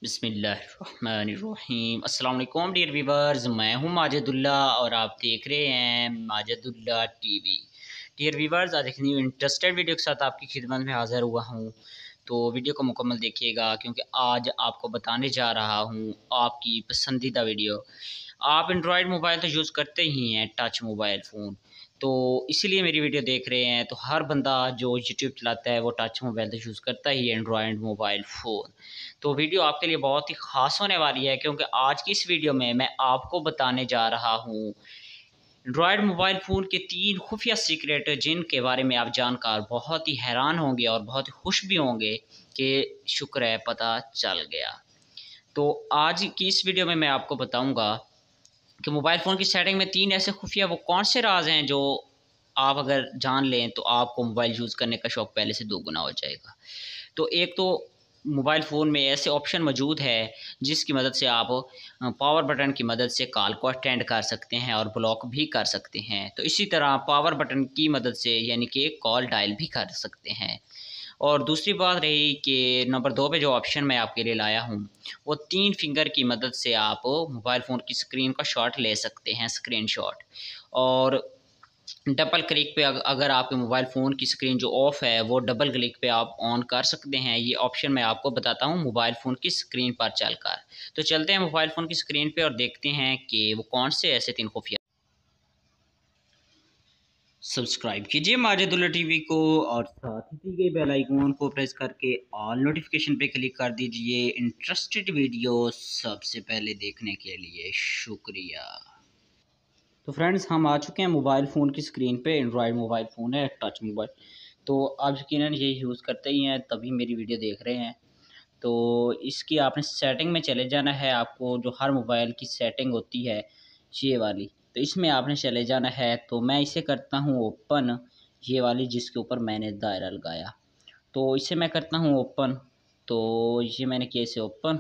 बिस्मिल्लाहिर्रहमानिर्रहीम। अस्सलाम वालेकुम डियर व्यूवर्स, मैं हूं माजिदुल्लाह और आप देख रहे हैं माजिदुल्लाह टीवी। डियर व्यूवर्स, आज एक न्यू इंटरेस्टेड वीडियो के साथ आपकी खिदमत में हाज़िर हुआ हूं। तो वीडियो को मुकम्मल देखिएगा क्योंकि आज आपको बताने जा रहा हूं आपकी पसंदीदा वीडियो। आप एंड्रॉयड मोबाइल तो यूज़ करते ही हैं, टच मोबाइल फ़ोन, तो इसीलिए मेरी वीडियो देख रहे हैं। तो हर बंदा जो यूट्यूब चलाता है वो टच मोबाइल तो यूज़ करता ही है, एंड्रॉयड मोबाइल फ़ोन। तो वीडियो आपके लिए बहुत ही ख़ास होने वाली है क्योंकि आज की इस वीडियो में मैं आपको बताने जा रहा हूँ एंड्रॉयड मोबाइल फ़ोन के 3 खुफिया सीक्रेट, जिनके बारे में आप जानकर बहुत ही हैरान होंगे और बहुत ही खुश भी होंगे कि शुक्र है पता चल गया। तो आज की इस वीडियो में मैं आपको बताऊंगा कि मोबाइल फ़ोन की सेटिंग में 3 ऐसे खुफिया वो कौन से राज हैं जो आप अगर जान लें तो आपको मोबाइल यूज़ करने का शौक़ पहले से दोगुना हो जाएगा। तो एक तो मोबाइल फ़ोन में ऐसे ऑप्शन मौजूद है जिसकी मदद से आप पावर बटन की मदद से कॉल को अटेंड कर सकते हैं और ब्लॉक भी कर सकते हैं। तो इसी तरह पावर बटन की मदद से यानी कि कॉल डायल भी कर सकते हैं। और दूसरी बात रही कि नंबर 2 पे जो ऑप्शन मैं आपके लिए लाया हूँ, वो 3 फिंगर की मदद से आप मोबाइल फ़ोन की स्क्रीन का शॉट ले सकते हैं, स्क्रीनशॉट। और डबल क्लिक पे अगर आपके मोबाइल फ़ोन की स्क्रीन जो ऑफ़ है वो डबल क्लिक पे आप ऑन कर सकते हैं। ये ऑप्शन मैं आपको बताता हूँ मोबाइल फ़ोन की स्क्रीन पर चलकर। तो चलते हैं मोबाइल फ़ोन की स्क्रीन पे और देखते हैं कि वो कौन से ऐसे 3 खुफिया। सब्सक्राइब कीजिए माजिदुल्लाह टीवी को और साथ ही दी गई बेल आइकन को प्रेस करके ऑल नोटिफिकेशन पे क्लिक कर दीजिए इंटरेस्टेड वीडियो सबसे पहले देखने के लिए। शुक्रिया। तो फ्रेंड्स, हम आ चुके हैं मोबाइल फ़ोन की स्क्रीन पे। एंड्रॉयड मोबाइल फ़ोन है, टच मोबाइल। तो आप यकीनन ये यूज़ करते ही हैं तभी मेरी वीडियो देख रहे हैं। तो इसकी आपने सेटिंग में चले जाना है। आपको जो हर मोबाइल की सेटिंग होती है ये वाली, तो इसमें आपने चले जाना है। तो मैं इसे करता हूँ ओपन, ये वाली जिसके ऊपर मैंने दायरा लगाया। तो इसे मैं करता हूँ ओपन। तो ये मैंने किया इसे ओपन।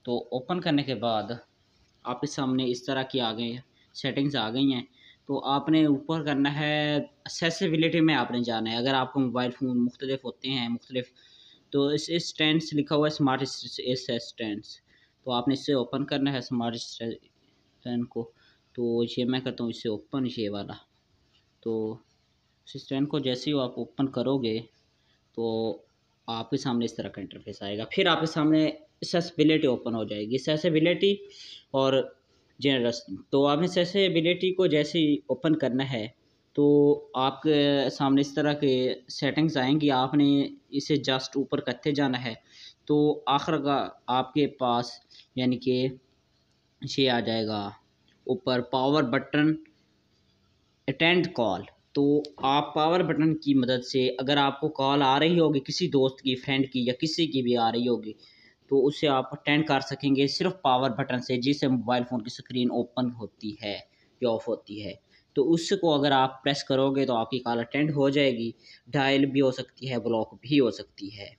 तो ओपन करने के बाद आपके सामने इस तरह की आ गई सेटिंग्स आ गई हैं। तो आपने ऊपर करना है एक्सेसिबिलिटी में आपने जाना है। अगर आपको मोबाइल फ़ोन मुख्तलिफ होते हैं मुख्तलिफ, तो इस स्टैंड्स लिखा हुआ है स्मार्ट स्टैंड्स। तो आपने इससे ओपन करना है स्मार्ट स्टैंड को। तो ये मैं करता हूँ इससे ओपन, ये वाला। तो इस स्टैंड को जैसे ही आप ओपन करोगे तो आपके सामने इस तरह का इंटरफेस आएगा। फिर आपके सामने एक्सेसिबिलिटी ओपन हो जाएगी। एक्सेसिबिलिटी और जेनरस, तो आपने एक्सेसिबिलिटी को जैसे ही ओपन करना है तो आपके सामने इस तरह के सेटिंग्स आएंगी। आपने इसे जस्ट ऊपर करते जाना है तो आखिर का आपके पास यानी कि ये आ जाएगा ऊपर पावर बटन अटेंड कॉल। तो आप पावर बटन की मदद से अगर आपको कॉल आ रही होगी किसी दोस्त की, फ्रेंड की या किसी की भी आ रही होगी, तो उसे आप अटेंड कर सकेंगे सिर्फ पावर बटन से, जिससे मोबाइल फ़ोन की स्क्रीन ओपन होती है या ऑफ होती है। तो उसको अगर आप प्रेस करोगे तो आपकी कॉल अटेंड हो जाएगी, डायल भी हो सकती है, ब्लॉक भी हो सकती है।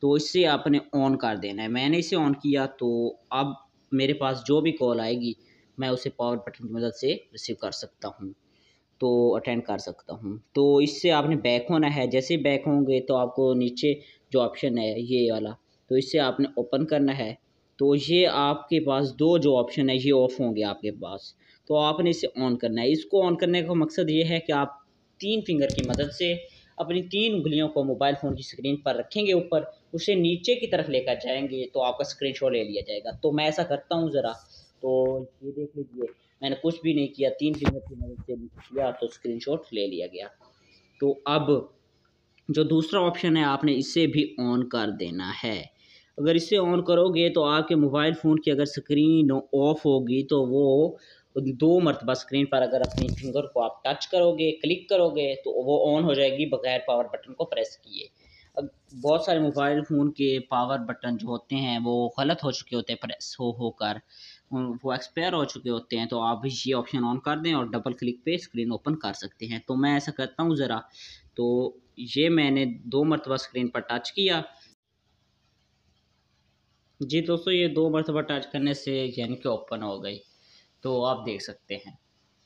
तो इसे आपने ऑन कर देना है। मैंने इसे ऑन किया तो अब मेरे पास जो भी कॉल आएगी मैं उसे पावर बटन की मदद से रिसीव कर सकता हूँ, तो अटेंड कर सकता हूँ। तो इससे आपने बैक होना है। जैसे ही बैक होंगे तो आपको नीचे जो ऑप्शन है ये वाला, तो इससे आपने ओपन करना है। तो ये आपके पास 2 जो ऑप्शन है ये ऑफ होंगे आपके पास, तो आपने इसे ऑन करना है। इसको ऑन करने का मकसद ये है कि आप 3 फिंगर की मदद से अपनी 3 उँगलियों को मोबाइल फ़ोन की स्क्रीन पर रखेंगे ऊपर, उसे नीचे की तरफ लेकर जाएँगे तो आपका स्क्रीनशॉट ले लिया जाएगा। तो मैं ऐसा करता हूँ ज़रा, तो ये देख लीजिए मैंने कुछ भी नहीं किया, 3 फिंगर की मदद से किया तो स्क्रीनशॉट ले लिया गया। तो अब जो दूसरा ऑप्शन है आपने इसे भी ऑन कर देना है। अगर इसे ऑन करोगे तो आपके मोबाइल फ़ोन की अगर स्क्रीन ऑफ होगी तो वो 2 मरतबा स्क्रीन पर अगर अपनी फिंगर को आप टच करोगे, क्लिक करोगे तो वो ऑन हो जाएगी बगैर पावर बटन को प्रेस किए। अब बहुत सारे मोबाइल फ़ोन के पावर बटन जो होते हैं वो गलत हो चुके होते हैं, प्रेस होकर वो एक्सपायर हो चुके होते हैं। तो आप भी ये ऑप्शन ऑन कर दें और डबल क्लिक पे स्क्रीन ओपन कर सकते हैं। तो मैं ऐसा करता हूँ ज़रा। तो ये मैंने 2 मरतबा स्क्रीन पर टच किया। जी दोस्तों, ये 2 मरतबा टच करने से यानी कि ओपन हो गई, तो आप देख सकते हैं।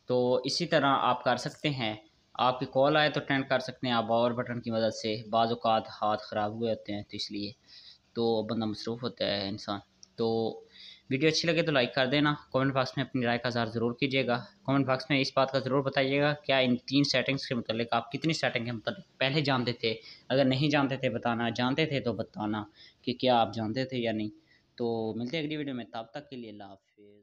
तो इसी तरह आप कर सकते हैं। आपकी कॉल आए तो अटेंड कर सकते हैं आप पावर बटन की मदद से। बाज़ औक़ात हाथ ख़राब हुए होते हैं तो इसलिए। तो बंदा मसरूफ़ होता है इंसान। तो वीडियो अच्छी लगे तो लाइक कर देना, कमेंट बॉक्स में अपनी राय का इज़हार ज़रूर कीजिएगा। कमेंट बॉक्स में इस बात का ज़रूर बताइएगा क्या इन 3 सेटिंग्स के मतलब आप कितनी सेटिंग के मतलब पहले जानते थे? अगर नहीं जानते थे बताना, जानते थे तो बताना कि क्या आप जानते थे या नहीं। तो मिलते हैं अगली वीडियो में, तब तक के लिए अल्लाह हाफ़िज़।